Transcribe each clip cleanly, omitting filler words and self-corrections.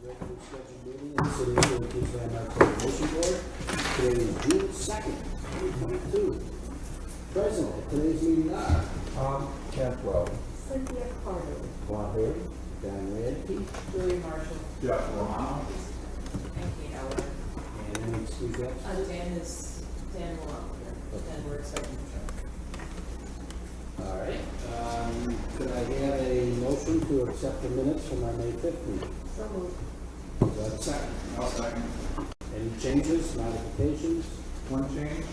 regularly scheduled meeting of the City of Syracuse Landmark Preservation Board. Today is June 2nd, 2022. Present at today's meeting are Tom Cantwell. Cynthia Carter. Bob Haley, Dan Radke, Julie Marshall. Jeff Romano. And Kate Howard. and any excuse absent. Dan Malone here, and we're expecting to All right. Could I have a motion to accept the minutes from our May 5th meeting? So moved. Do I have a second? I'll second. Any changes, modifications? One change.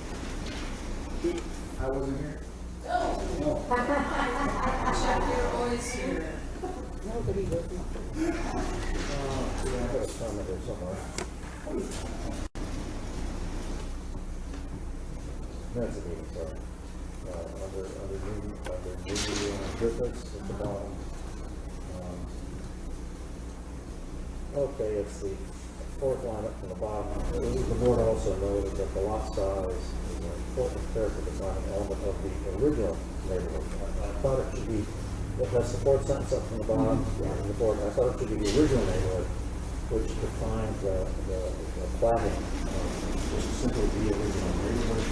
I wasn't here. Oh, No. Jeff, you're always here. Nobody does not. Yeah, I got a comment there somewhere. Minutes of meeting, sorry. Under new business at the bottom. Okay, it's the fourth line up from the bottom. The board also noted that the lot size is an important character defining element of the original neighborhood. I thought it should be, that's the fourth sentence up from the bottom, in the board, I thought it should be the original neighborhood, which defines the platting, which is simply the original neighborhood.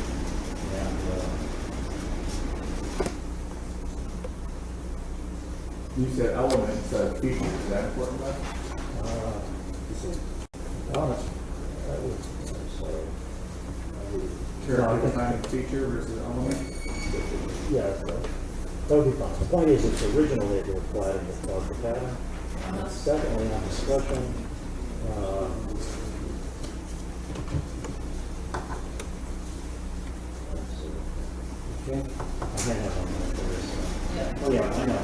And, You said element instead of feature. Is that important, Beth? honest, that was, I'm sorry. Character defining feature versus element? Yeah, that would be fine. The point is, it's original neighborhood platting that caused the pattern. And secondly, on discussion, let's see. Okay. I can't have one more for this. Yeah. Oh, yeah, I know.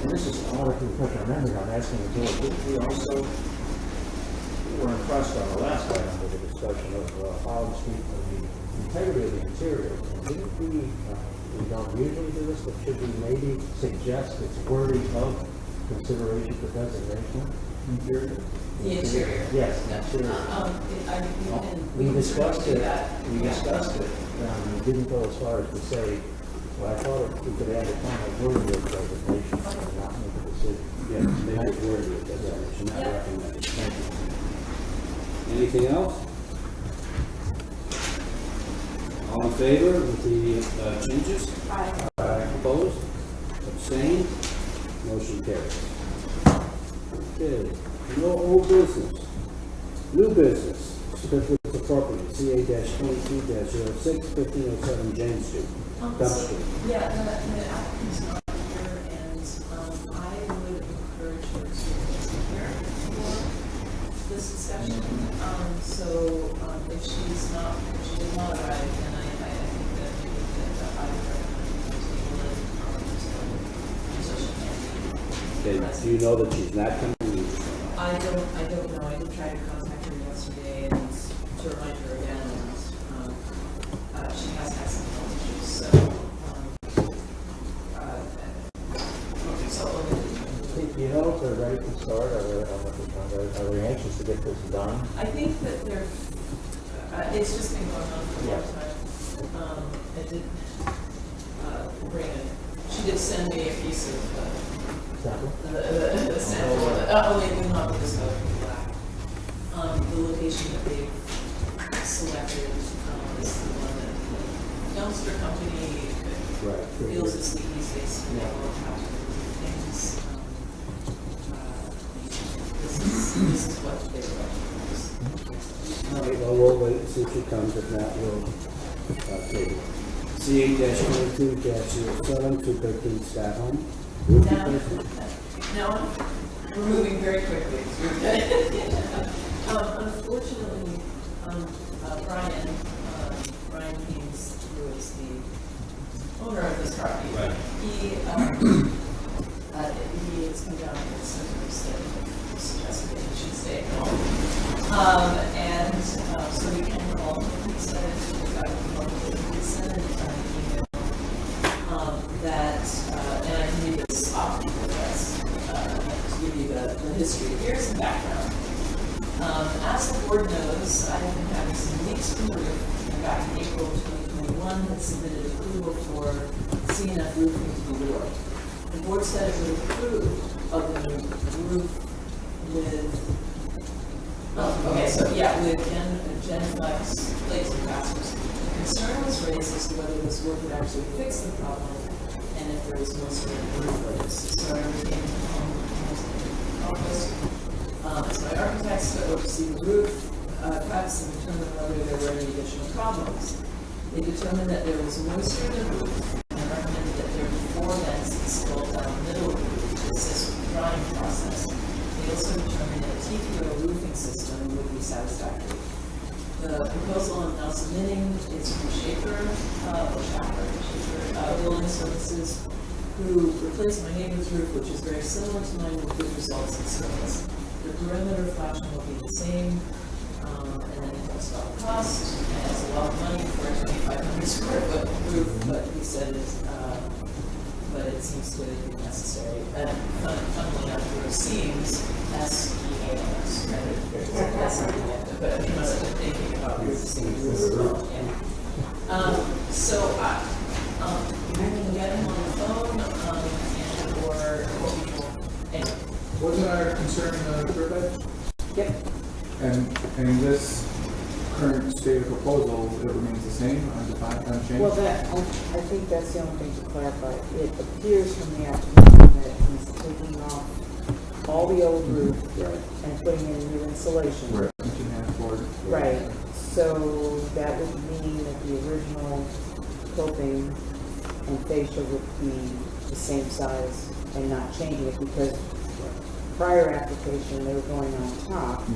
And this is an order to refresh our memory on asking the board. We also were impressed on the last item with the discussion of Holland Street and the integrity of the interior. And didn't we don't usually do this, but should we maybe suggest it's worthy of consideration for designation? Interior? The interior. Yes, No, interior. we We discussed do it, that. we Yeah. discussed it, we didn't go as far as to say, well, I thought we could add a comment worthy of designation and not make a decision. Yeah, make it worthy of designation, not Yeah. recommended. Thank you. Anything else? All in favor with the changes? Aye. Opposed? Abstained? Motion carries. Okay, no old business. New business, certificates of property, CA-22-06, 1507 James Street, dumpster. Yeah, the applicant's not here, and I would encourage her to here for this discussion. So if she did not arrive, then I think that I would recommend table it so she can be Okay, present. do you know that she's not coming? I don't know. I did try to contact her yesterday and to remind her again, and she has had some health issues, so Do you know if they're ready to start, are they anxious to get this done? I think that they're, it's just been going on for a long time. I did bring it, she did send me a piece of Sample? the sample, only not with this color, black. The location that they've selected is the one that the dumpster company Right. feels is the easiest to be able to have to do things. This is what they were. All right, well, we'll wait and see if she comes. If not, we'll table it. CA-22-07, 213 Scott Home. Roof replacement. Now, we're moving very quickly. Unfortunately, Brian Haynes, who is the owner of this property, Right. he has come down with symptoms that suggested that he should stay at home. And so we can call him. He said, he sent an email that, and I can read this off with us to give you the history. Here's some background. As the board knows, I have been having some leaks from the roof, and back in April 2021 had submitted approval for CNF roofing to be lowered. The board said it would approve of the roof with yeah, with Genflex plates and casters. The concern was raised as to whether this work would actually fix the problem and if there was moisture in the roof layers. So I came home to the office. As my architects to oversee the roof cuts and determine whether there were any additional problems. They determined that there was moisture in the roof and recommended that there be 4 vents installed down the middle of the roof to assist with the drying process. They also determined that a TPO roofing system would be satisfactory. The proposal I'm now submitting is from Schaefer Building Services, who replaced my neighbor's roof, which is very similar to mine with good results and service. The perimeter flashing will be the same, and then he talks about the cost, and it's a lot of money for a 2,500 square foot roof, but he said but it seems to be necessary. And funnily enough, the seams, S-E-A-M-S, right? But he must have been thinking about resisting as well. Yeah. So you can get him on the phone, and or anyway. Wasn't our concern the curb edge? Yep. And this current state of proposal, it remains the same, undefined, unchanged? Well, I think that's the only thing to clarify. It appears from the application that he's taking off all the old roof and putting in new insulation. Right. Inch and a half board. Right. So that would mean that the original coping and fascia would be the same size and not changing it, because prior application, they were going on top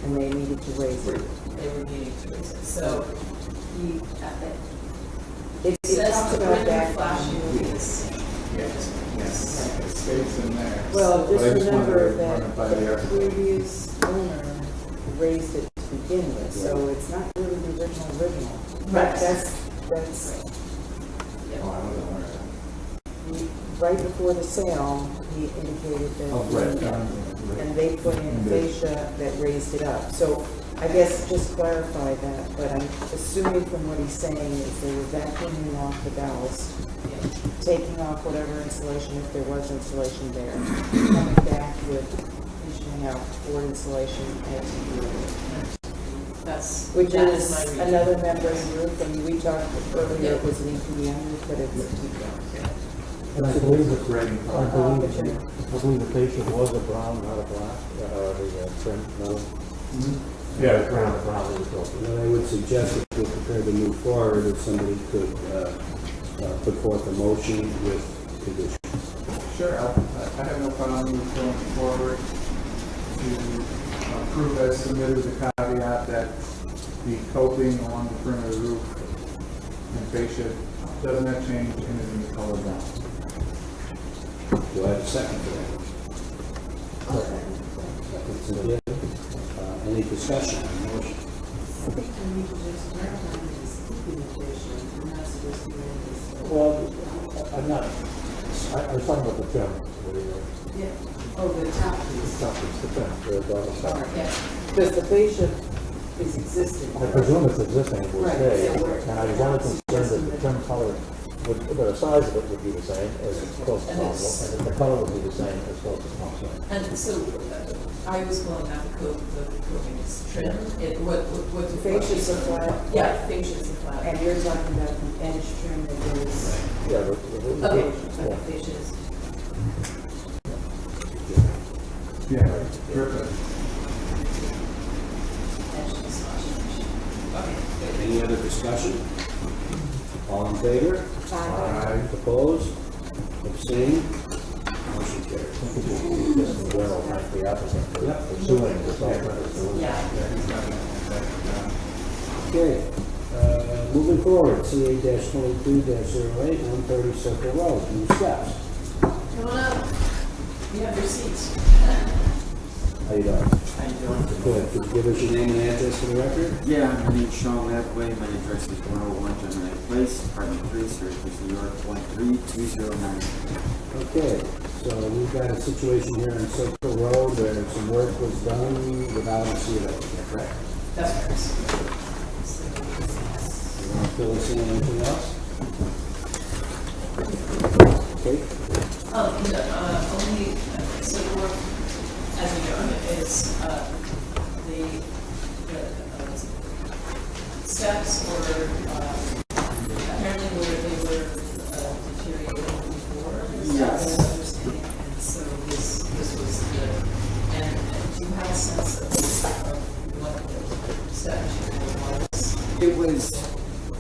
and they needed to raise it. They were needing to raise it. So he, It says talks the about perimeter that. flashing will be the same. Yes. It stays in there. Well, But I just wanted to remember run that it by the the architect. previous owner raised it to begin with, so it's not really the original. Right. That's Oh, I wasn't aware of that. right before the sale, he indicated that. Oh, right. And they put in fascia that raised it up. So I guess just clarify that, but I'm assuming from what he's saying is they were vacuuming off the ballast, taking off whatever insulation, if there was insulation there, coming back with finishing out board insulation at which That is my reading. another membrane roof. I mean, we talked earlier, it was an EPDM roof, but it's And I believe It's a grading I problem. believe the patient was a brown, not a black, the trim, no. Yeah, Brown is built. What I would suggest, if we're prepared to move forward, if somebody could put forth a motion with conditions. Sure, I have no problem with going forward to approve as submitted with the caveat that the coping along the perimeter of the roof and fascia doesn't have change and is in the color brown. Do I have a second for that? Second, Cynthia. Any discussion on the motion? I think we need to just clarify this keeping the fascia, and not supposed to be in this. Well, I'm not, I was talking about the trim. Yeah. Oh, the top piece. The trim, the top. Yeah. Because the fascia is existing. I presume it's existing, it will Right, stay, so we're- and I was only concerned that the trim color would, the size of it would be the same as close as And it's- possible, and the color would be the same as close as possible. And so I was calling that the coping is trim. What The fascias are flat. Yeah, fascias are flat. And you're talking about the edge trim that is. Yeah, Okay, yeah. fascias. Yeah, perfect. Edge is not changed. Okay, good. Any other discussion? All in favor? Aye. Opposed? Abstained? Motion carries. Just in general, thank the applicant for Yep. pursuing this alternative solution. Yeah. Yeah, he's got that. Okay, moving forward, CA-22-08, 130 Circle Road, new steps. Come on up. You have your seats. How you doing? How you doing? Good. Could you give us your name and address for the record? Yeah, my name's Sean Lathaway. My address is 101 Gemini Place, apartment 3, Syracuse, New York, 13209. Okay, so we've got a situation here on Circle Road where some work was done without a seal, is that correct? That's correct. You want to fill us in anything else? Okay, Only, so the work, as you know, is, the steps were, apparently they were deteriorating before. Is that Yes. my understanding? And so this was the, and do you have a sense of what the steps was? It was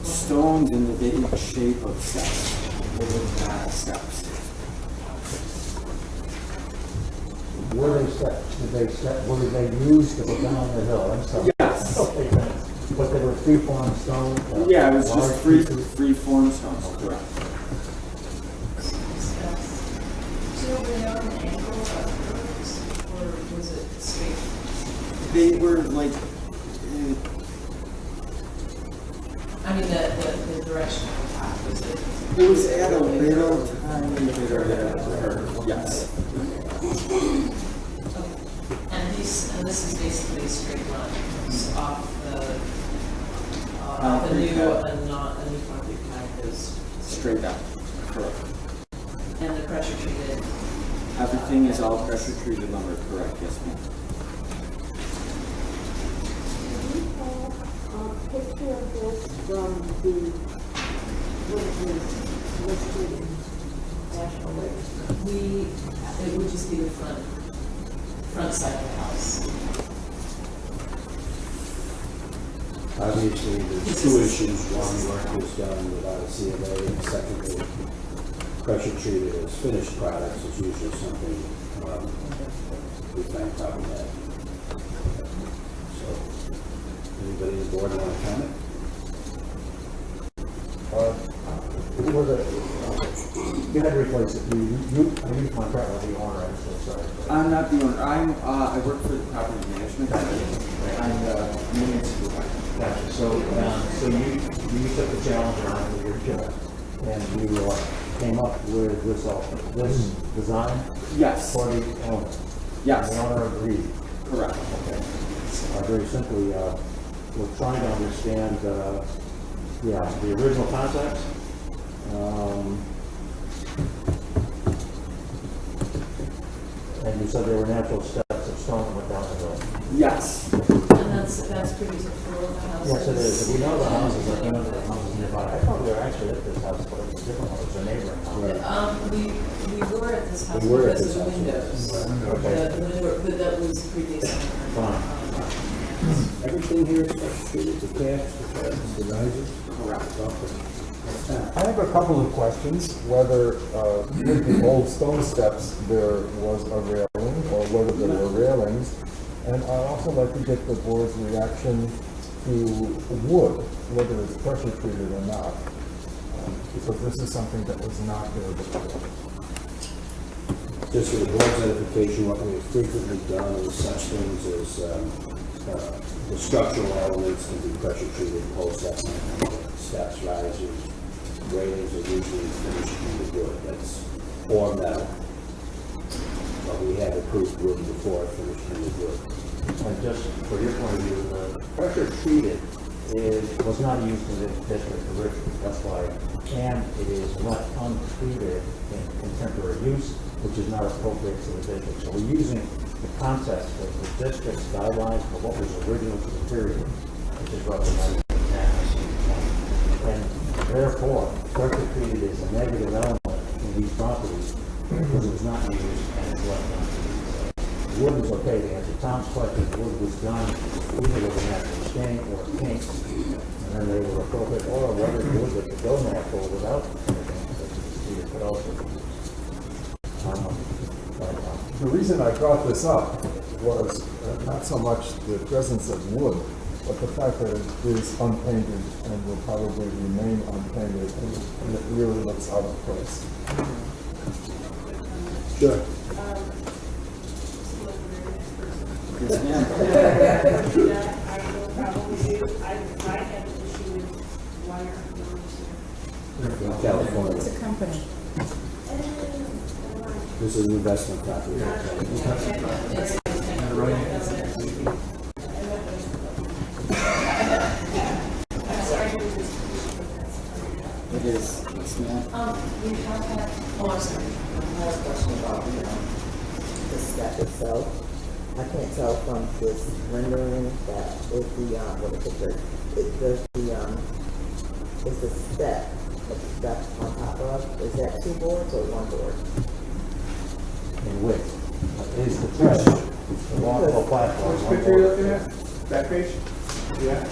stones in the vague shape of steps. They were flat steps. Were they were they used to go down the hill? I'm sorry. Yes. Okay, thanks. But they were free-form stone? Yeah, it was large just pieces? free form stones, correct. Steps. Do you know an angle upwards, or was it straight? They were like, I mean, the direction of the path, was it? it was at a little tiny bit of a curve, yes. And this is basically a straight line, it's off the new, not a new concrete pad goes Straight up, correct. and the pressure treated. Everything is all pressure treated lumber, correct, yes ma'am. Picture of this from the, what is listed in National Register. It would just be the front side of the house. Obviously, there's two issues. One, work was done without a C of A, and secondly, pressure treated as finished products is usually something, we find problematic. So, anybody on the board want to comment? You had to replace it. You contract with the owner, I'm so sorry. I'm not the owner, I work for the property management company. I'm the maintenance supervisor. Gotcha. So you took the challenge on with your job, and you came up with this design Yes, for the owner. yes, The owner agreed. correct. Okay. Very simply, we're trying to understand, the original concepts. And you said there were natural steps of stone that went down the hill. Yes, And that's pretty typical of the house. Yes, it is. We know the houses are one of the houses nearby. I thought we were actually at this house, but it was a different one. It was a neighboring house. We were at this house We were at because this of the house, windows. Okay. The window, but that was previous owner. Fine. Everything here is pressure treated, the caps, the cuts, the risers. correct. I have a couple of questions, whether with the old stone steps there was a railing or whether there were railings. And I'd also like to get the board's reaction to wood, whether it's pressure treated or not. Because this is something that was not there before. Just for the board's edification, what we have frequently done is such things as, the structural elements can be pressure treated, post steps, risers, railings are usually finished with wood, that's or metal. But we have approved wood before, finished with wood. And just for your point of view, the pressure treated was not used in the district originally. That's why, and it is left untreated in contemporary use, which is not appropriate to the district. So we're using the concept of the district's guidelines for what was original to the period, which is recommended in and therefore, pressure treated is a negative element in these properties because it was not used and it's left untreated. Wood is okay to answer Tom's question. Wood was done either with a natural stain or paint, and then they were appropriate, or whether wood that could go natural without anything that could also be used. The reason I brought this up was not so much the presence of wood, but the fact that it is unpainted and will probably remain unpainted, and it really looks out of place. Sure. Yes ma'am. I will probably do, I have an issue with wire harness. In California, It's a company. this is an investment property. It is, yes ma'am. We have had, oh, I'm sorry. I have a question about, the step itself. I can't tell from this rendering that if the, what is it, is the step, that's on top of, is that 2 boards or 1 board? In width. Is the thread, the walkable platform. Which picture are you looking at? That page? Yeah.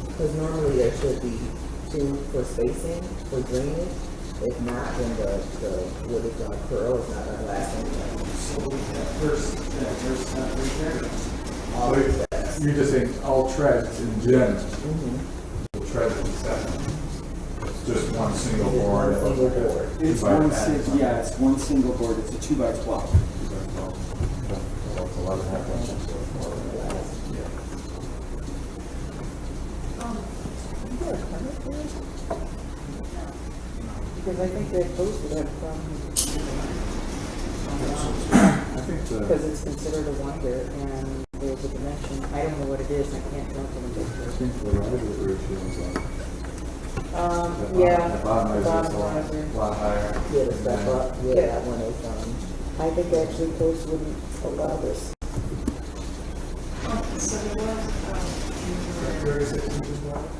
Because normally there should be 2 for spacing, for drainage. If not, then the wood is gonna curl, it's not gonna last anyway. So that first step right there. You're just saying all treads in general. The tread is set. It's just one single Just board. one single board. It's one single board, it's a 2x12. It's 11.5 inches. Because I think that those would have problems. I think Because it's considered a wonder and there's a dimension, I don't know what it is, I can't tell from the picture. the riser ratio is like. Yeah. The bottom the is bottom a riser. lot higher. Yeah, the step up, yeah, that one is, I think actually codes wouldn't allow this. So there was, a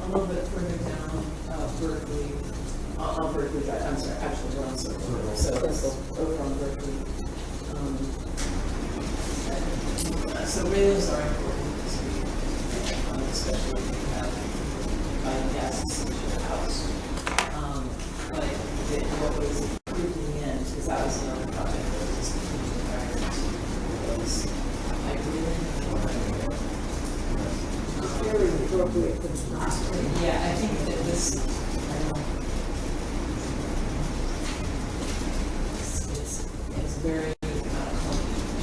little bit further down, Berkeley, on Berkeley Drive, I'm sorry, actually, we're on Circle. So it's over on Berkeley. So railings are important because we, especially if you have buying gas to your house. But what was creeping in, because that was another project that was just completely prior to was like really Very appropriate for the spot. yeah, I think that this, it's very,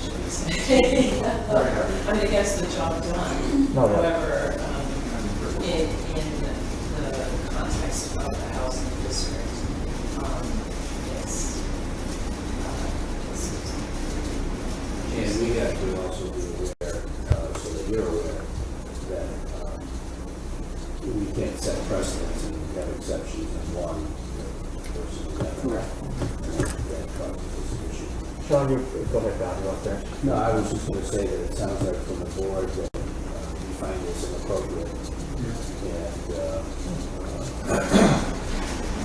should we say? I mean, it gets the job done. No, yeah. However, in the context of the house and the district, it's, And we have to also be aware, so that you're aware, that we can't set precedents and have exceptions in one versus another. Correct. That causes this issue. Sean, you, go ahead, Don, you up there? No, I was just gonna say that it sounds like from the board that you find this inappropriate.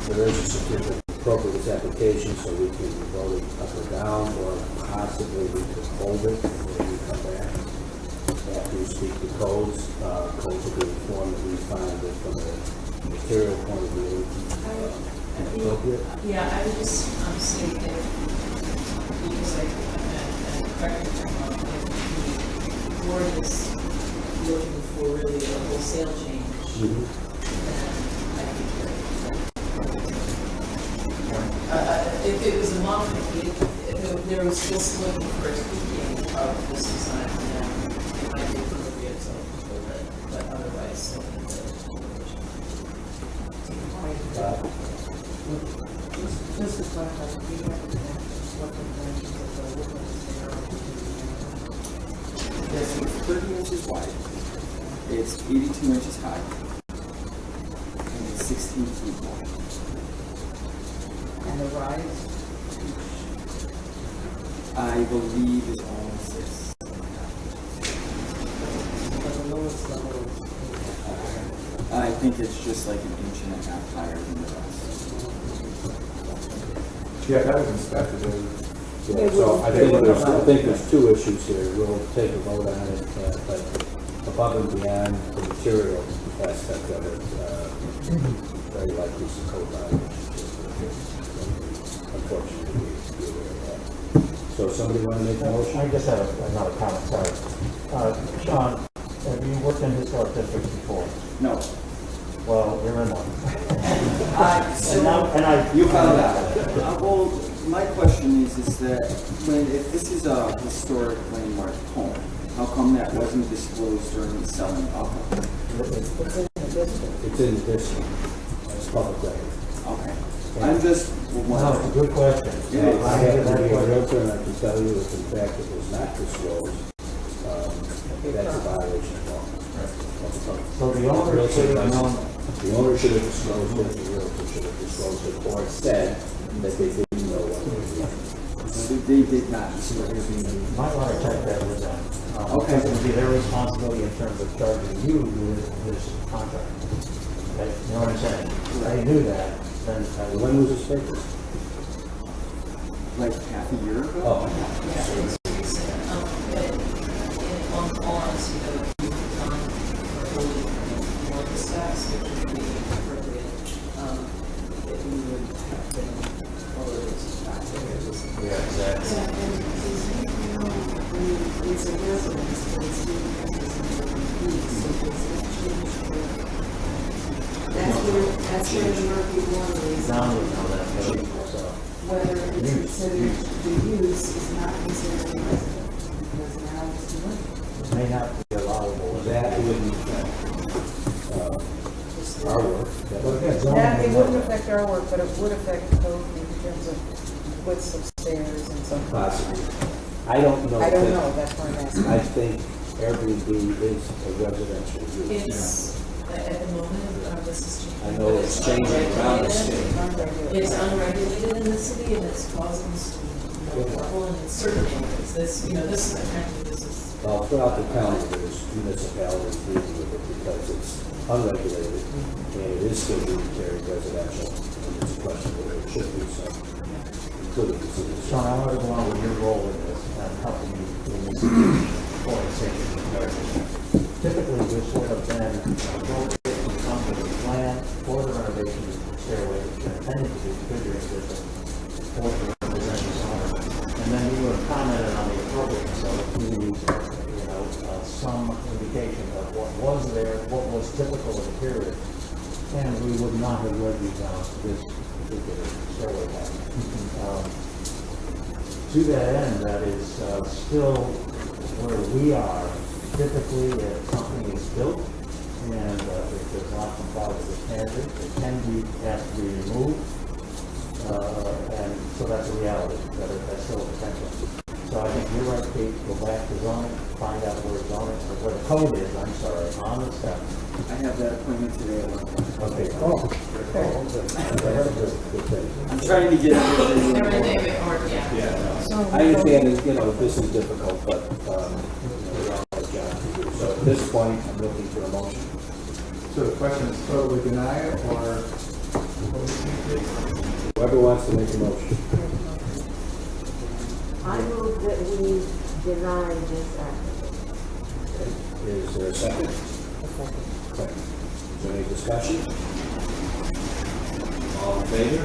And there is a certificate of appropriate application, so we can vote it up or down, or possibly we could hold it when we come back. After we speak to codes, codes will be informed that we find that from a material point of view, appropriate. yeah, I would just say that, because and correct me if I'm wrong, if the board is looking for really a wholesale change, then I think if it was a modification, if there was just looking for a tweaking of this design, then it might be appropriate to hold it, but otherwise, I think Just to clarify, we have to what the dimensions of the woodlands Yes, it's 30 inches wide, it's 82 inches high, and it's 16 feet long. and the rise. I believe it's only 6. But the lowest level is. I think it's just like an inch and a half higher than the rest. Yeah, that was inspected. Yeah, so I think there's 2 issues here. We'll take a vote on it, but above and beyond the material aspect of it, very likely some code violations. Unfortunately, we aware of that. So somebody want to make a motion? I just have another comment, sorry. Sean, have you worked in historic districts before? No. Well, you're in one. You found out. Well, my question is that if this is a historic landmark home, how come that wasn't disclosed during the selling of it? It's in the district. It's public record. Okay. I'm just No, it's a wondering. good question. It is. I happen to be a realtor, and I can tell you if in fact it was not disclosed, that's a violation of law. So the owner should have known, The owner should have disclosed it, the realtor should have disclosed it, or said that they didn't know what they were doing. So they did not disclose. might want to check that with them. Because it would be their responsibility in terms of charging you with this contract. Okay, you know what I'm saying? If they knew that, then I would. When was this paper? Like half a year ago? Oh, Yeah, it's recent. But in all honesty, though, if you have gone for early more the steps, which would be appropriate, that we would have been alerted to the fact that there was. Yeah, exactly. It's a residence, but it's being used so does it change that's where the murky water is. John would know that, maybe, so. Whether it's considered, the use is not considered a residence, because now it's living. It may not be allowable. that wouldn't affect, our work. But again, zoning That, it may wouldn't not. affect our work, but it would affect code in terms of widths of stairs and so forth. Possibly. I don't know. I don't that- know, that's why I'm asking. I think Airbnb is a residential use. It's, at the moment, this is changing. I know it's changing around the state. It's unregulated in the city and it's causing some trouble in certain areas. This, this is apparently, this is. Well, throughout the county, there's municipalities dealing with it because it's unregulated and it is still being carried residential. And it's a question whether it should be so, including the city. Sean, I want to go on with your role in this and helping you in this organization. Typically, this would have been appropriate to come with a plan for the renovation of the stairway, which are intended to be configured with the fourth representative owner. And then you would have commented on the appropriateness of it, some indication of what was there, what was typical of the period. And we would not have led you down this particular stairway path. To that end, that is still where we are. Typically, if something is built and it does not comply with the standard, it can be asked to be removed. And so that's a reality, that's still a potential. So I think you're right, Kate, go back to zoning, find out where zoning, or where the code is, I'm sorry, on the step. I have that appointment today at 1:00. Okay. Good thing. I'm trying to get everything. Everything, or, yeah. I understand that, this is difficult, but, we all have jobs to do. So at this point, I'm looking for a motion. So the question is totally deny it, or what do you think? Whoever wants to make a motion. I move that we deny this application. Okay. Is there a second? Second. Is there any discussion? All in favor?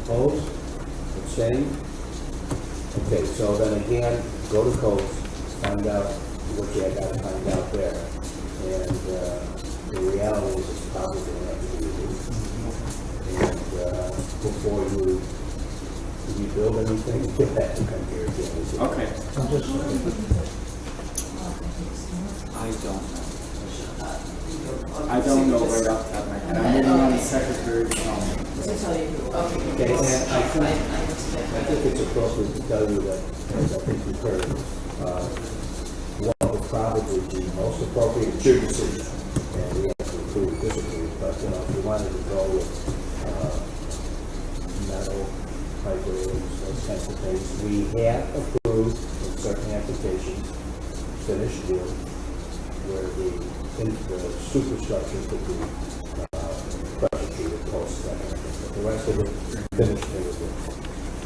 Opposed? Abstained? Okay, so then again, go to codes, find out what you got to find out there. And the reality is it's probably going to have to be removed. And before you build anything, you have to come here again. Okay. I'm just, I don't know right off the top of my head. I'm waiting on the secretary to tell me. To tell you who, okay. Okay, and I I think it's appropriate to tell you that, as I think you've heard, what would probably be most appropriate, it's your decision, and we have to approve, disagree, but, if you wanted to go with, metal, pipe railings, those kinds of things, we have approved in certain applications, finished deal, where the superstructure could be, pressure treated posts, that kind of thing, but the rest of it, finished deal.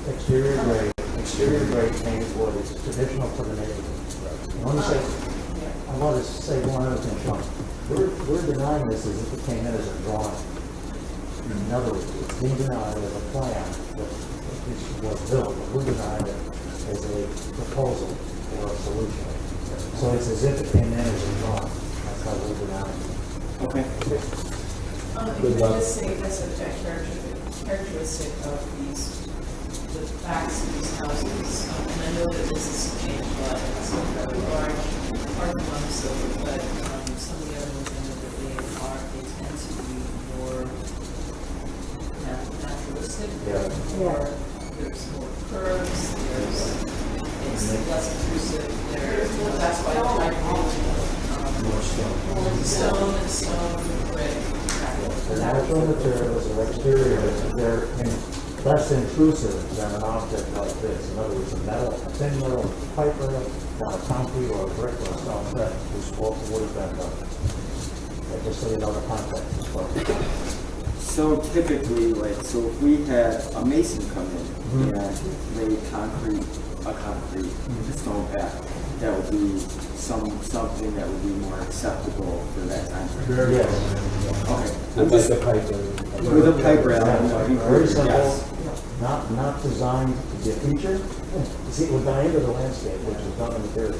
exterior grade painted wood is traditional for the neighborhood. I want to say one other thing, Sean. We're denying this as if it came in as a drawing. In other words, it's being denied as a plan that was built, but we're denying it as a proposal or a solution. So it's as if it came in as a drawing. That's how we're denying it. Okay. Can I just say that's a characteristic of the facts of these houses, and I know that this is changed a lot, it's a very large apartment, so, but some of the other ones I know that they tend to be more naturalistic. Yeah. There's more curves, it's less intrusive, that's why I tried to stone, brick. The natural materials are exterior, they're in less intrusive than an object like this. In other words, a thin metal pipe rail, down a concrete or a brick or a stone step, which would have been done. Just so you know the context as well. So typically, like, so if we had a mason come in and lay a concrete stone pad, that would be something that would be more acceptable for that time frame. Yes. Okay. With the pipe and- With a pipe rail. Very simple, Yes. not designed to be a feature. You see, it would die into the landscape, which is done in the period.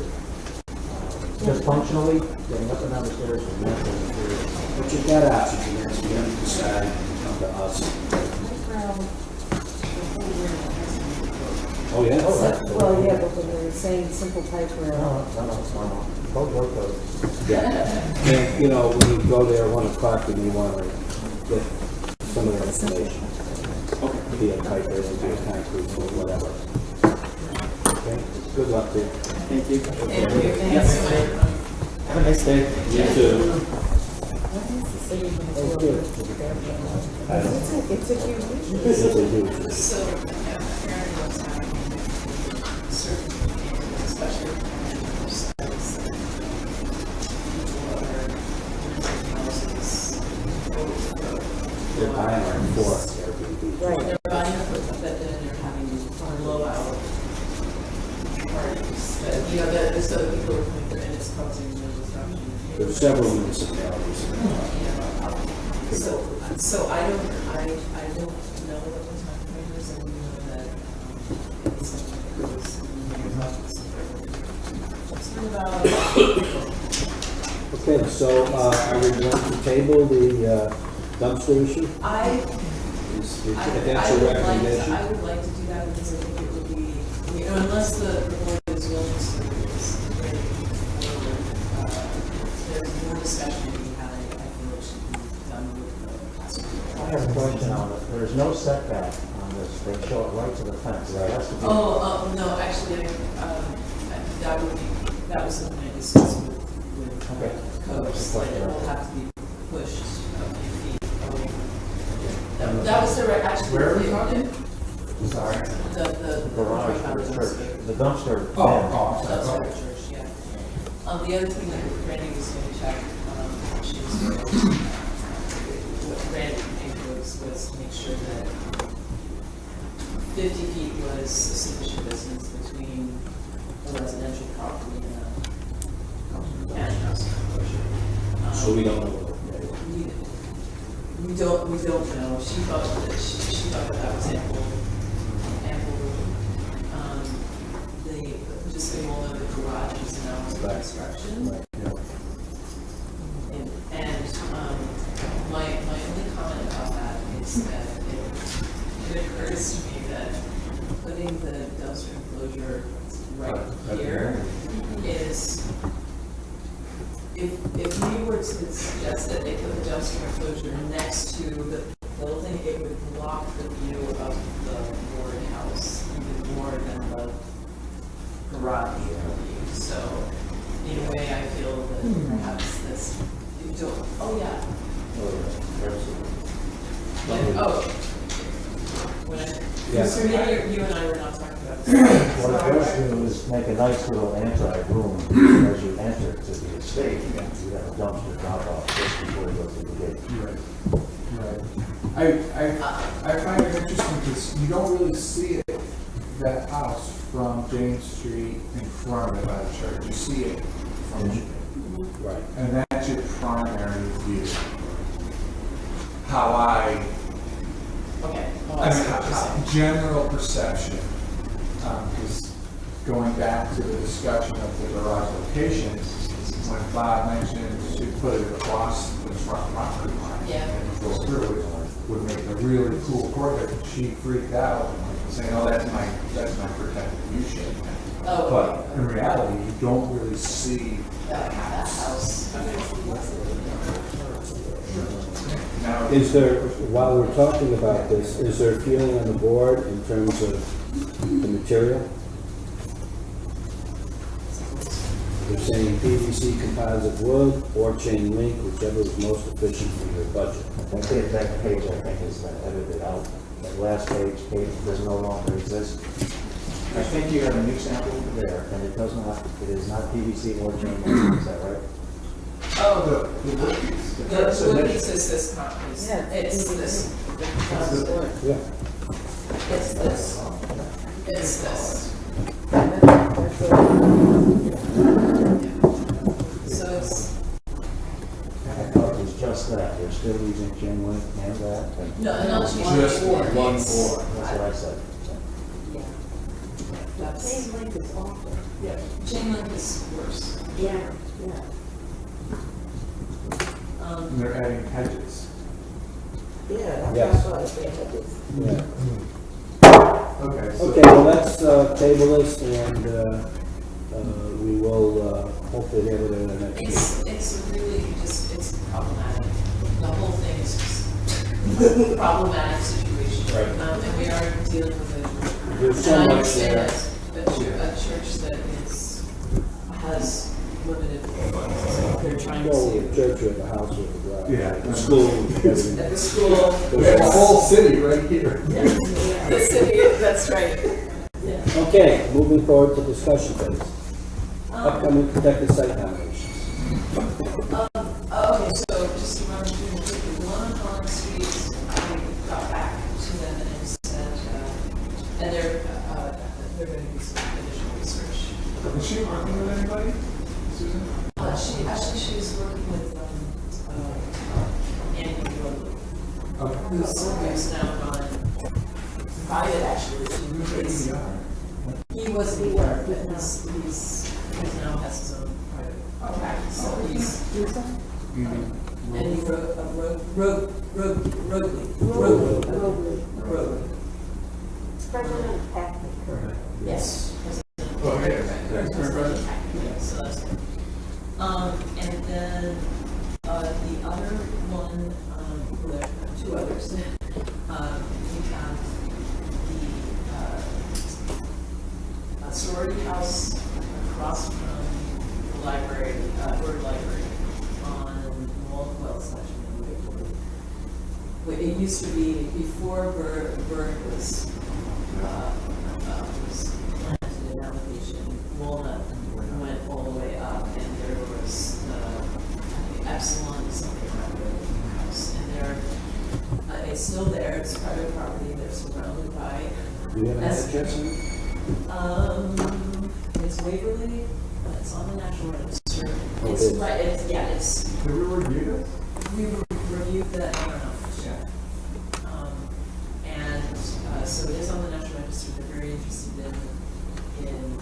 Just functionally, getting up and down the stairs is natural material. But you've got options, and then you have to decide, come to us. Oh, yeah? Oh, right. Well, yeah, but when they were saying simple pipe rail, No. Both work those. Yeah. And, you know, when you go there 1 o'clock and you want to get some of the information. Okay. Be a pipe or be a concrete or whatever. Okay, good luck to you. Thank you. Thank you, thanks so much. Have a nice day. You too. what is the city gonna do? It's a huge issue. Yes, they do. So, apparently what's happening, certain communities, especially for sites, people are renting houses They're buying them for Airbnb. Right. They're buying them, but then they're having blowout parties. But, you know, so people are coming through and it's causing real disruption. There's several municipalities. So I don't know what the time frame is, and we know that, something that was in the mayor's office. It's been about, Okay, so, are we going to table the dumpster issue? If that's your recommendation? I would like to do that because I think it would be, you know, unless the board is willing to, bring forward, there's more discussion to be had, I feel it should be done with the hospital. I have a question on it. There's no setback on this. They show it right to the fence. There has to be. No, actually, that was something I discussed with Okay. codes, like it will have to be pushed a few feet away. That was the, actually. Where are we talking? Sorry. The Garage for the church. The dumpster. Oh, That's sorry. right, church, yeah. The other thing that Randy was going to check, she was what Randy made was to make sure that 50 feet was a sufficient distance between a residential property and a house enclosure. So we don't know. We don't know. She thought that was ample room. Just so you all know, the garage is now under construction. Right. And my only comment about that is that it occurs to me that putting the dumpster enclosure right here is, if we were to suggest that they put the dumpster enclosure next to the building, it would block the view of the board house even more than the garage view. So, in a way, I feel that perhaps this, you don't, oh yeah. So maybe you and I were not talking about this. What it does do is make a nice little anti-room as you enter to the estate. You have a dumpster drop off just before you go through the gate. Right. I find it interesting because you don't really see it, that house from James Street in front of the church. You see it from, Right. and that's your primary view. How Okay. general perception, because going back to the discussion of the garage location, when Bob mentioned to put it across the front property line Yeah. and go through it, would make a really cool court. She freaked out, saying, "Oh, that's my protected view shed." Oh, But in reality, you don't really see that house. now. Is there, while we're talking about this, is there a feeling on the board in terms of the material? They're saying PVC composite wood or chain link, whichever is most efficient for your budget. I think the exact page, I think, is edited out. That last page does no longer exist I think you have a new sample. there, and it is not PVC or chain link, is that right? Oh, The wood piece. The the first wood submission. piece is this concrete. Yeah, It's this. Yeah. It's this. It's this. So it's, I thought it was just that, they're still using chain link and that, and no, not Just one It's- floor. that's what I said. That's, Chain link is awful. Yes. chain link is worse. Yeah, yeah. And they're adding hedges. Yeah, Yes. that's what I was saying, it is. Yeah. Okay, so. Okay, well, let's table this, and we will hopefully have it in the next meeting. It's really just, it's problematic. The whole thing is just a problematic situation. Right. And we are dealing with There's and so I much understand there. that a church that has limited funds, they're trying to Well, save. the church or the house or the garage. Yeah. The school, everything. At the school. We have a whole city right here. The city, that's right. Yeah. Okay, moving forward to discussion phase. Um, Upcoming protected site nominations. Okay, so just to run through quickly, the one on Collins Street, I got back to them and said, and they're going to do some additional research. Is she working with anybody, Susan? She was working with, Andy Rowe, Okay. who's now gone private, actually. He was the work, but he's now has his own private practice, so he's, Mm-hmm. and he wrote a road. President of Acme, correct? Yes. Oh, yeah, that's her brother. Yeah, so that's good. And then, the other one, well, there are two others. We have the, sorority house across from the library, Word Library on it used to be, before Bird was planted in elevation, Walnut went all the way up, and there was, I think Epsilon something around the house, and they're, it's still there, it's private property, they're surrounded by, Do you have an That's- address? it's Waverly, it's on the National Register. Oh, it It's is. right, it's, Did we review this? we reviewed that, I don't know. Yeah. So it is on the National Register, they're very interested in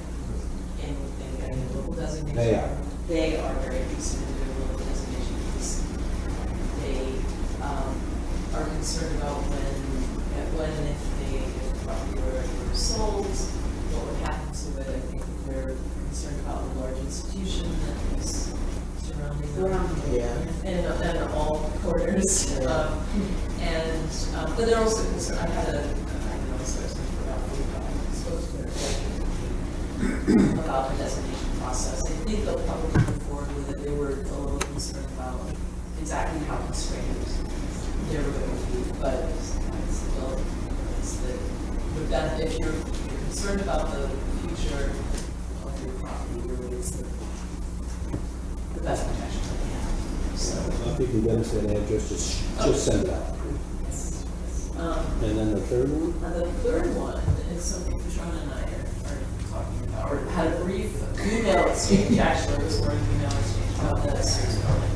getting a local designation. They are. They are very interested in doing a local designation because they, are concerned about when and if the property were sold, what would happen to it. I think they're concerned about the large institution that is surrounding them. Yeah. And all corners. But they're also concerned, I had a spokesman for about 45, spoke to their about the designation process. I think they'll probably move forward with it. They were a little concerned about exactly how constrained they were going to be, but still, if you're concerned about the future of your property, really is the best protection that we have. So, If you can get us that address, just send it out. And then the third one? and the third one is something Patrona and I are talking about, or had a brief email exchange, actually, it was more an email exchange about the Sears building.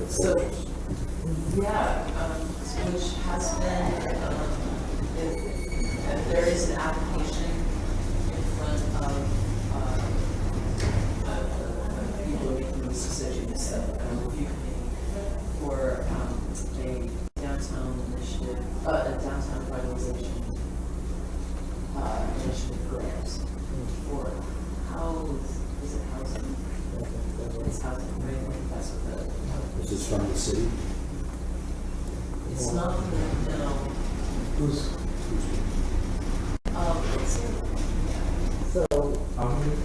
So, yeah, which has been, if there is an application in front of, people making this decision, so, review committee for, a downtown initiative, a downtown revitalization, initiative grant for, is it housing? It's housing, right? I think that's what the, This is from the city. it's not, no, Who's, it's, yeah, So, how many?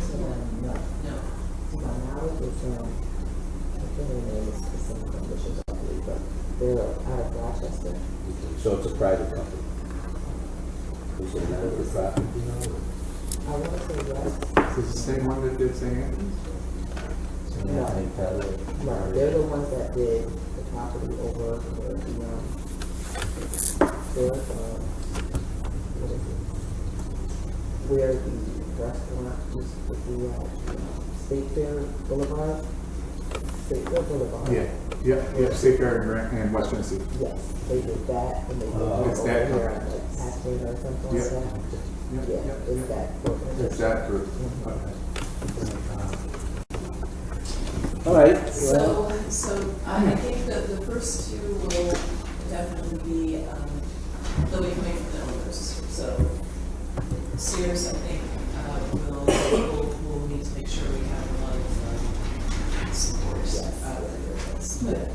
no, no. to my knowledge, it's, I can't remember the specific conditions, I believe. but they're out of Rochester. So it's a private company? Is it not for profit, you know? I want to say yes. Is this the same one that did St. Anthony's? No, they're the ones that did the property over where the, what is it? Where the restaurant used to be at, State Fair Boulevard? State Fair Boulevard. Yeah, State Fair and West Genesee. Yes, they did that, and they did one It's over that here company. at Aspen or something Yeah. like that. Yeah, it's that. It's that group. Mhm. Okay. All right, well, So I think that the first two will definitely be, they'll be coming from the owners. So Sears, I think, will need to make sure we have a lot of support out of this. But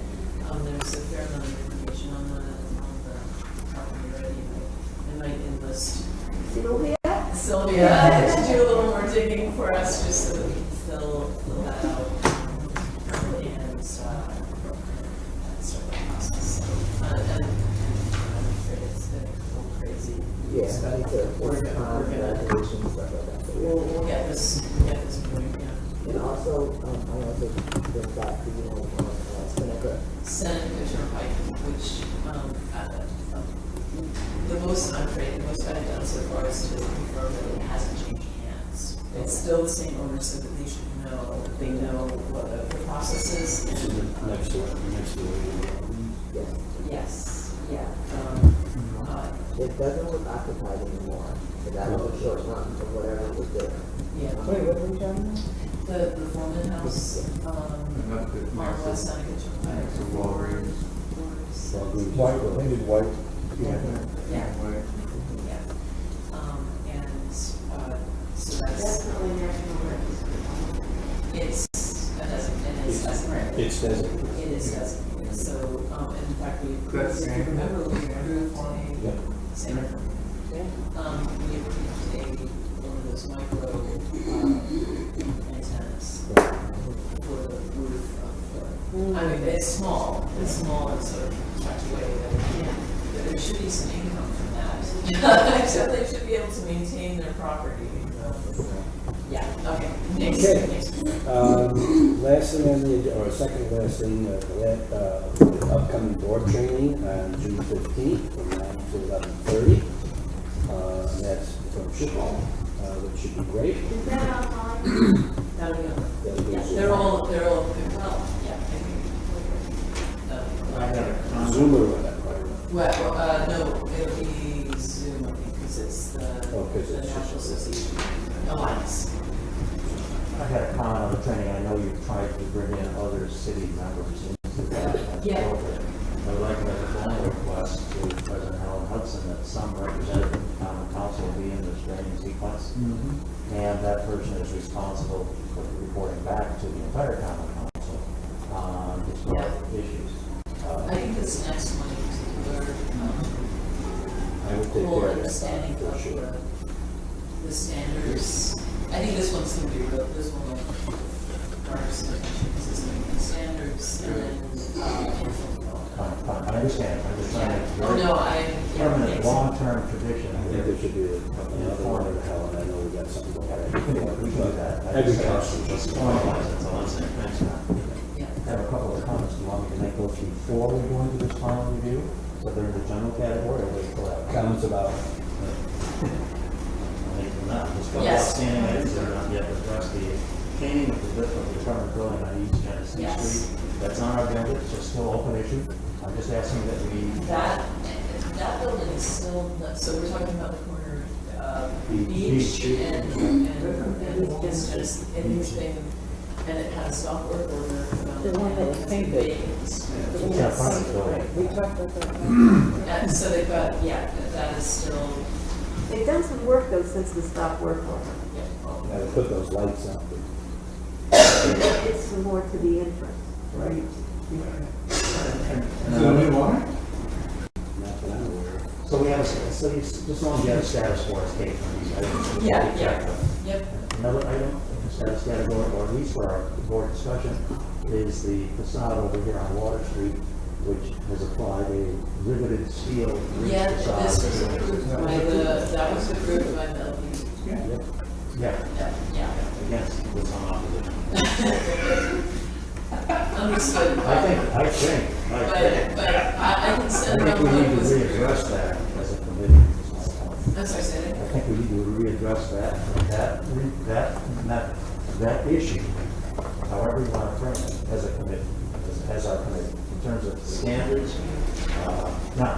there's a fair amount of information on the property already. I might enlist Sylvia to do a little more digging for us, just so that we can fill that out. And start the process. And I'm afraid it's been a little crazy. Yeah, I need to, We're it's gonna- graduation, stuff like that. So, yeah. We'll get this moving, yeah. And also, I want to bring back to you on Seneca. Seneca Turnpike, which, the most, I'm afraid, the most I've done so far is to confirm that it hasn't changed hands. It's still the same owner, so that they should know, that they know what the process is. next door. Yes. Yes, yeah. It doesn't look occupied anymore, but that was a short run of whatever was there. Yeah. Wait, what were you talking about? The Foreman House, on West Seneca Turnpike. It's a Walgreens. White, painted white. Yeah. Anyway. Yeah. And, so that's, Definitely national register. it's a designated, it's designated. It's designated. It is designated, so, in fact, we, That's if you Sandra? remember, we approved Yep. a, Sandra. We approved one of those micro, antennas for the roof of the, I mean, it's small and sort of tucked away, but there should be some income from that. Except they should be able to maintain their property, Yeah, okay, next. Last thing on the, or second last thing, the upcoming board training on June 15th from 9 to 11:30. That's from Chippewa, which should be great. Is that online? That'll be on. That'll be Yeah, Zoom. they're all, well, yeah, I think. Zoom or whatever. Well, no, it'll be Zoom, I think, because it's the Oh, 'cause it's National just- Association Alliance. I had a comment on the training. I know you've tried to bring in other city members into that. as Yeah. appropriate. I would like to make a formal request to President Helen Hudson that some representative of the common council be in this training sequence. And that person is responsible for reporting back to the entire common council on historic issues. I think this next one in particular, I would take full care of understanding that, for of sure. the standards. I think this one's gonna be real, this one will garner some attention, because it's gonna be standards and then, infill development. Fine, I understand. I'm just trying to. Oh, no, Permanent, thanks. long-term tradition. I think there should be another one in Helen. I know we got something going on. We can do that. Every council just. Formalize it, so I'm saying, thanks, Matt. Yeah. I have a couple of comments. Do you want me to make those before we go into this final review? So they're in the general category, or wait till that? Comments about, Just couple Yes. outstanding items that are not yet addressed. The painting of the apartment building on East Genesee Yes. Street. That's on our agenda. It's a still open issue. I'm just asking that we. That building is still, so we're talking about the corner, Beach. beach and it's just, anything, and it has stop work order. The one that was painted. It's an apartment building. We talked about that. And so they've got, that is still, They've done some work though since the stop work order. gotta put those lights out. It's some more to the entrance. Right. Is it a new one? Not that I'm aware of. So we have, so you, just as long as you have a status for us, Kate, on these items. we Yeah, can check them. yep, Another item, in the status category, or at least for our board discussion, is the facade over here on Water Street. which has applied a riveted steel roof Yeah, facade. this was approved by that was approved by the LP. Yeah, Yeah. against the opposition. Understood. I think. But I can I send think them we what need to was. readdress that as a committee. I'm sorry, say it I again. think we need to readdress that issue, however you want to frame it, as a committee, as our committee, in terms of standards. Now,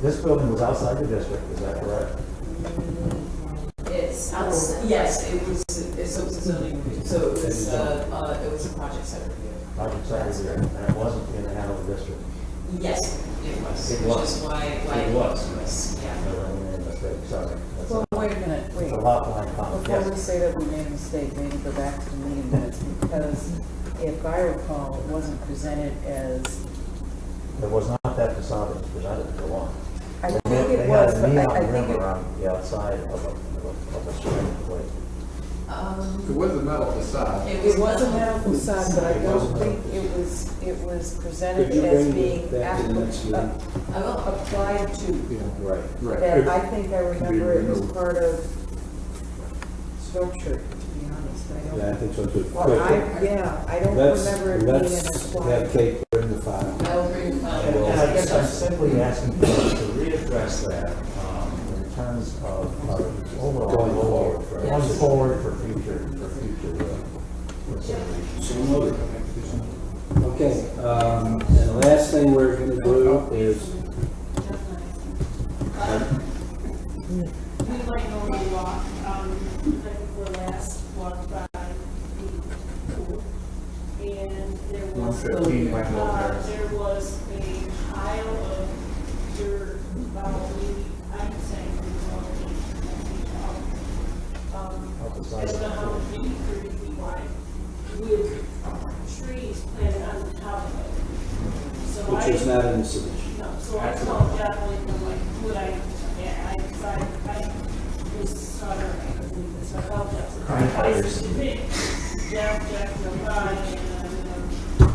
this building was outside the district, is that correct? It's, yes, it was a zoning review, so it was a project site review. Project site review, and it wasn't in the Hanover district. Yes, it was. It Which was. is why It was. yeah. No, I made a mistake, sorry. That's Well, a- wait a minute, It's wait. a lot line comment, Before we yes. say that we made a mistake, maybe go back to the meeting minutes, because if I recall, it wasn't presented as, It was not that facade that was presented for long. I think They it had was, a but neon I think rim it, around the outside of a string plate. It was a metal facade. it was a metal facade, but I don't think it was presented Could you as bring being it back to the next meeting? I will. applied to. Right. Right. That I think I remember it was removed. part of sculpture, to be honest, I don't. Yeah, I think so too. Well, I don't remember it being an Let's applied. have Kate bring the file. I will bring the file. And I guess I'm simply asking you to readdress that, in terms of our overall Going goal, forward, right. going forward for future consideration. So noted. Okay, and the last thing we're gonna do is, We might normally walk, like before last, walked by the pool. And there was, 115 Wendell Terrace. there was a pile of dirt, about maybe, I'm saying, Out the I side of don't know the how building. many, 30 feet wide, with trees planted on the top of it. So which is not in the submission. no, so I called Jacqueline, I'm like, would I, yeah, I was sorry, I couldn't believe this, so I called Jeff. I said, "You think?" Jeff, no,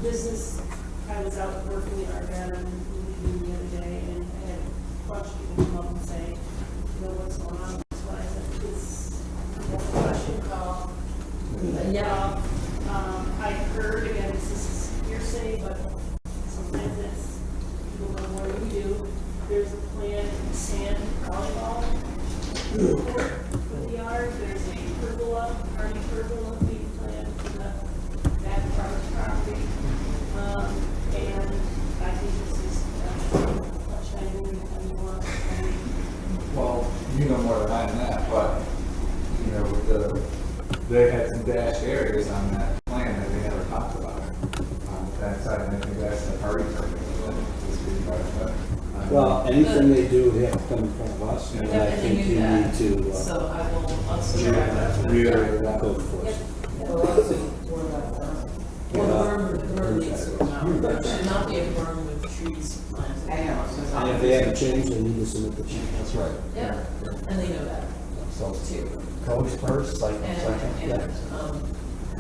this is, I was out working in our veteran meeting the other day, and I had a bunch of people come up and say, you know, what's going on? So I said, it's a question call. Yeah. I heard, again, this is hearsay, but sometimes it's, people know what we do. There's a planned sand volleyball court for the yard. There's a pergola, hardy pergola being planned for the back part of the property. And I think this is, much I more. Well, you know more than I know that, but, you know, they had some dashed areas on that plan that they never talked about. On the backside, and I think that's the party circuit. Well, anything they do, they have to come in front of us, and Yeah, I and they think knew you that. need to, So I will also direct that. reiterate that. go for it. Well, also, what about that? Well, the berm needs to come out. There should not be a berm with trees planted. I know. And if they haven't changed, they need to submit the change. That's right. Yeah, and they know that So, too. codes first, site second. And,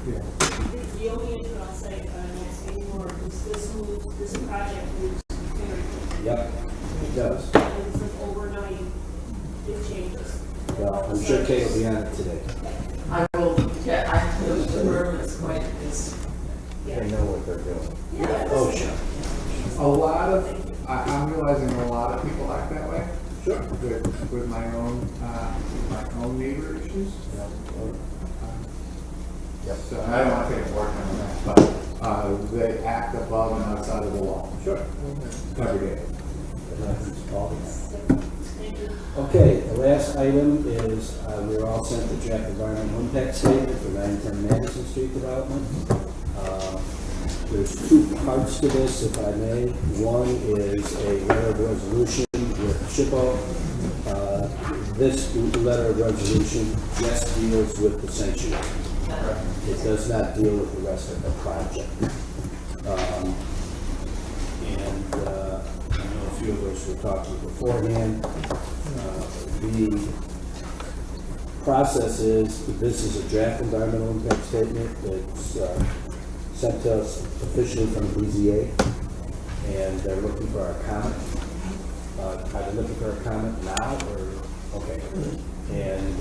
The only issue I'll say, if I'm not saying more, is this project moves very quickly. Yep, it does. And it's like overnight, it changes. Well, I'm sure Kate will be on it today. I will, yeah, I, the berm is quite, is, They know what they're doing. yeah. Oh, sure. A lot of, I'm realizing a lot of people act that way. Sure. With my own neighbor issues. Yep. So I don't want to take more time on that, but they act above and outside of the law. Sure. Every day. Thank you. Okay, the last item is, we were all sent the draft environmental impact statement for 910 Madison Street development. There's two parts to this, if I may. One is a letter of resolution with SHPO. This letter of resolution just deals with the sanctuary. It does not deal with the rest of the project. And I know a few of us were talking beforehand. The process is, this is a draft environmental impact statement. It's sent to us officially from BZA. and they're looking for our comment. Are they looking for a comment now, or, okay? And,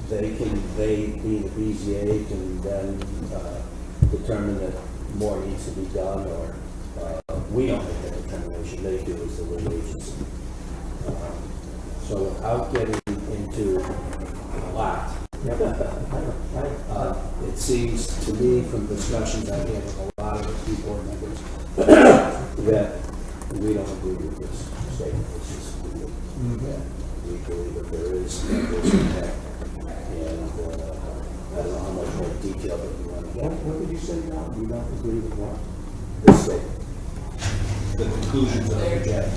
they being the BZA, can then, determine that more needs to be done, or, we don't make that determination, they do as the lead agency. So without getting into a lot, it seems to me from discussions I've had with a lot of the key board members that we don't agree with this statement, which is that we believe that there is impact, and I don't know how much more detail that we want to get. What did you say now? You don't agree with what? This statement. The conclusions of the JAG.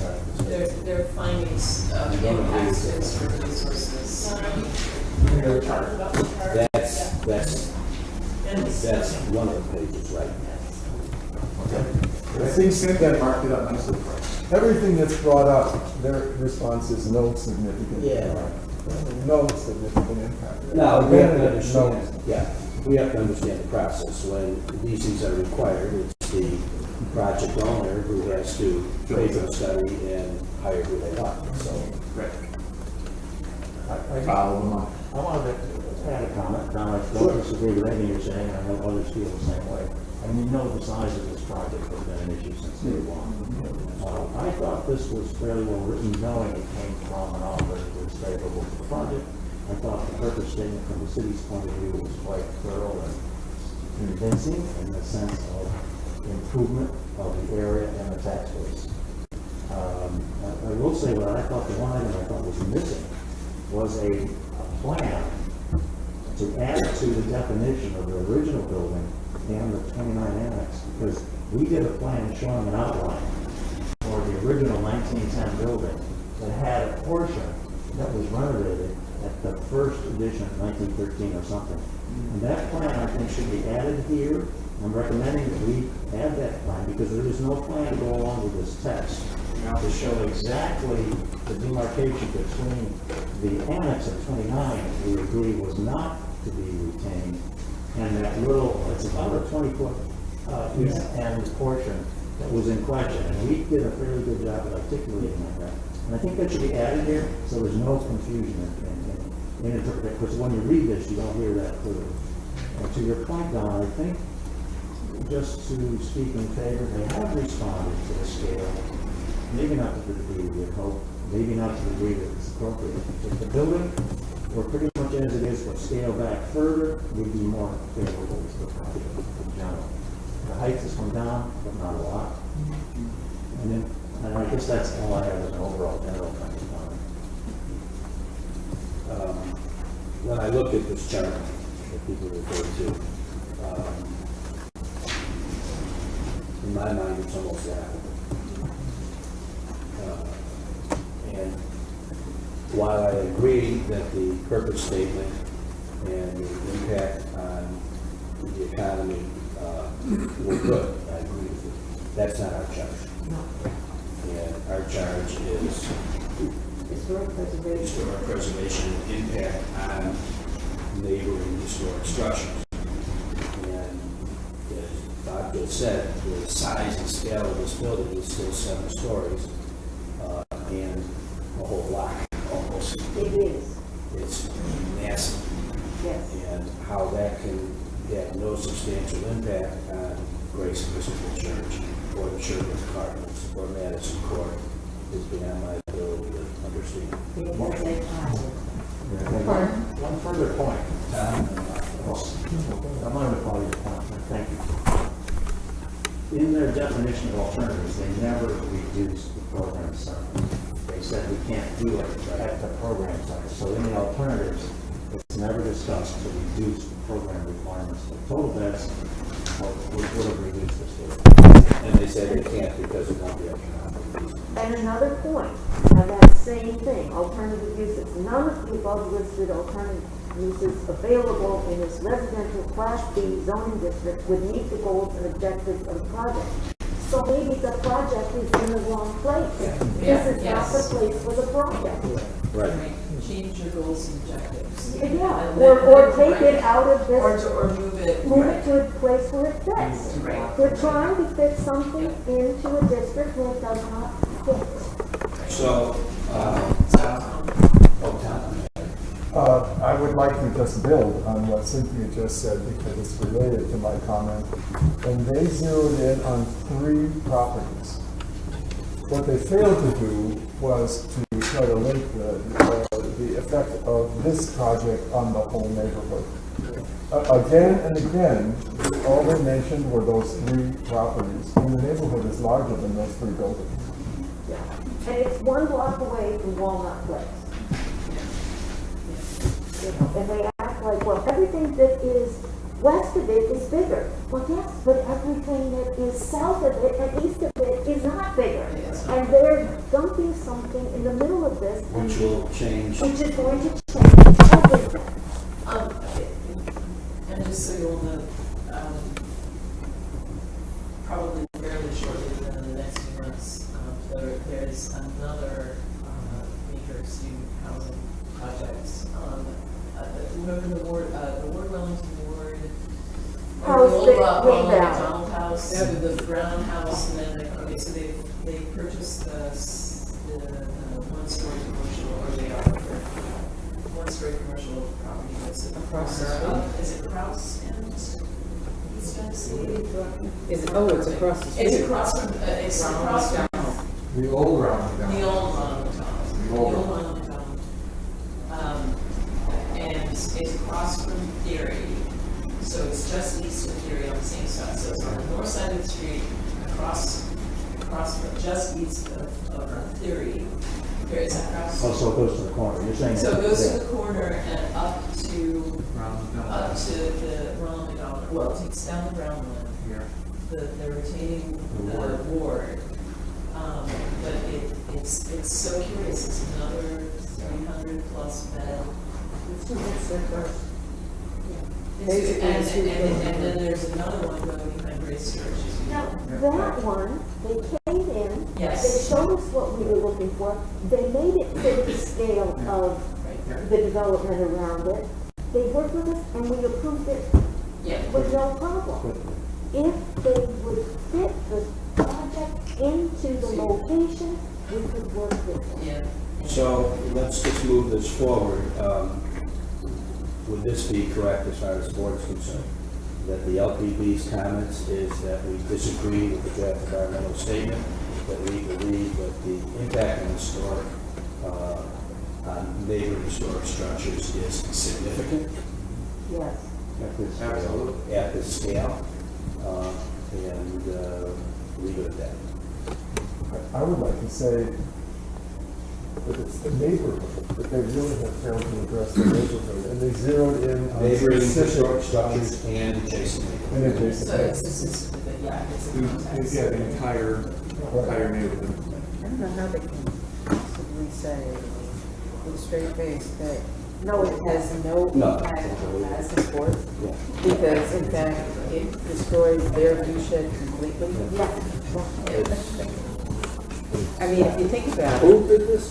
Their findings of impacts to historic resources. That's one of the pages, right? I think that marked it up nicely. Everything that's brought up, their response is no significant. No significant impact. No, we have to No. understand, we have to understand the process. When these things are required, it's the project owner who has to pay for the study and hire who they want, so. I wanted to add a comment. Now, I don't disagree with anything you're saying, and I know others feel the same way. And we know the size of this project has been an issue since day one. I thought this was fairly well written, knowing it came from an author who was favorable to the project. I thought the purpose statement from the city's point of view was quite thorough and convincing in the sense of improvement of the area and the tax base. I will say what I thought the one item I thought was missing was a plan to add to the definition of the original building and the 29 annex, because we did a plan showing an outline for the original 1910 building that had a portion that was renovated at the first edition of 1913 or something. And that plan, I think, should be added here. I'm recommending that we add that plan because there is no plan to go along with this text to show exactly the demarcation between the annex of 29, we agree was not to be retained, and that little, it's about a 20-foot east end portion that was in question. And we did a fairly good job of articulating that. And I think that should be added here so there's no confusion in interpretation. Because when you read this, you don't hear that clearly. And to your point, Don, I think just to speak in favor, they have responded to the scale. Maybe not to the degree we had hoped, maybe not to the degree that it's appropriate. If the building were pretty much as it is, but scale back further, we'd be more favorable to the project in general. The height has come down, but not a lot. And I guess that's all I have as an overall general kind of comment. When I look at this chart that people refer to, in my mind, it's almost laughable. And while I agree that the purpose statement and the impact on the economy were good, I agree with you. That's not our charge. And our charge is historic preservation impact on neighboring historic structures. And as Bob just said, the size and scale of this building is still 7 stories and a whole block almost. It is, It's massive. yes. And how that can have no substantial impact on Grace Episcopal Church or the Church of the Cardinals or Madison Court is beyond my ability to understand. It was a positive. One further point. I'm going to call your point, but thank you. In their definition of alternatives, they never reduced the program size. They said we can't do it at the program size. So in the alternatives, it's never discussed to reduce the program requirements. The total beds would have reduced the state. And they said they can't because it won't be economic. And another point of that same thing, alternative uses. None of the above listed alternative uses available in this residential Class B zoning district would meet the goals and objectives of the project. So maybe the project is in the wrong place. This is not the place for the project. Right. Change your goals and objectives. Yeah, or take it out of Or this, move it. move it to a place where it fits. Right. We're trying to fit something into a district where it does not fit. So, I would like to just build on what Cynthia just said because it's related to my comment. And they zeroed in on 3 properties. What they failed to do was to try to link the effect of this project on the whole neighborhood. Again and again, all they mentioned were those 3 properties. And the neighborhood is larger than those 3 buildings. And it's 1 block away from Walnut Place. You know, and they act like, well, everything that is west of it is bigger. Well, yes, but everything that is south of it and east of it is not bigger. And they're dumping something in the middle of this. which will change. Which is going to change everything. And just so you'll know, probably fairly shortly within the next few months, there's another major student housing project. Remember the Ward Wellington Ward? House The old, that Ronald came down. McDonald House, the Brown House, and then, so they purchased the 1-story commercial, or they are, 1-story commercial property that's across the, is it Kraus and East Tennessee? Is it, oh, it's across the street. It's across from, The old round. the old Ronald McDonald. The old Ronald McDonald. And it's across from Theory, so it's just east of Theory on the same side. So it's on the north side of the street, across from just east of Theory. There is that cross. Oh, so it goes to the corner, you're saying. So it goes to the corner and up to the Ronald McDonald. Well, it takes down the brown one. Here. They're retaining the ward. But it's so curious. It's another 300+ bed. And then there's another one going behind Grace Church. Now, that one, they came in, Yes. they showed us what we were looking for, they made it fit the scale of the development around it. They worked with us and we approved it Yeah. with no problem. If they would fit the project into the location, we could work with it. Yeah. So let's just move this forward. Would this be correct as far as the board is concerned? That the LPB's comments is that we disagree with the draft environmental statement, that we believe that the impact on historic, on neighborhood historic structures is significant Yes. Absolutely. at this scale, and leave it at that. I would like to say that it's the neighborhood, that they really have failed to address the neighborhood, and they zeroed in on Neighboring historic specific structures and adjacent neighborhoods. and adjacent. So it's yeah, it's a context. Yeah, the entire neighborhood. I don't know how they can possibly say with a straight face that No, it has no No. impact on Madison Court, Yeah. because in fact, it destroys their viewshed completely. I mean, if you think about it. Who did this?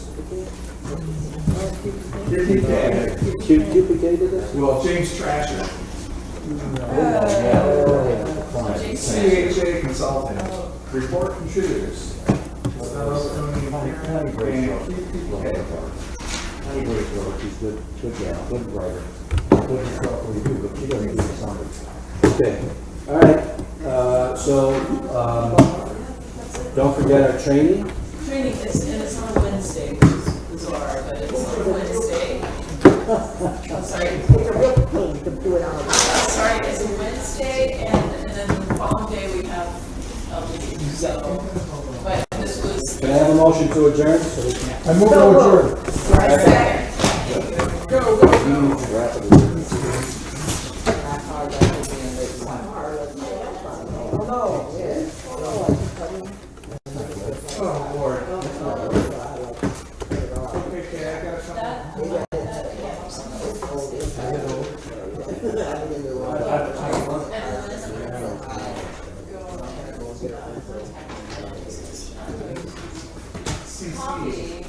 Duplicated this? Well, James Trasher, Jason. CHA Consulting, report contributors. She's good gal, good writer. Good stuff we do, but she doesn't do something. Okay, all right, don't forget our training. Training is, and it's on Wednesday, which is bizarre, but it's on Wednesday. I'm sorry. It's a real pain to do it on a. Sorry, it's a Wednesday, and then the following day we have a meeting, so, but this was. Can I have a motion to adjourn? So we can I move to adjourn. Second. Oh, Lord. Okay, I got something. Copy.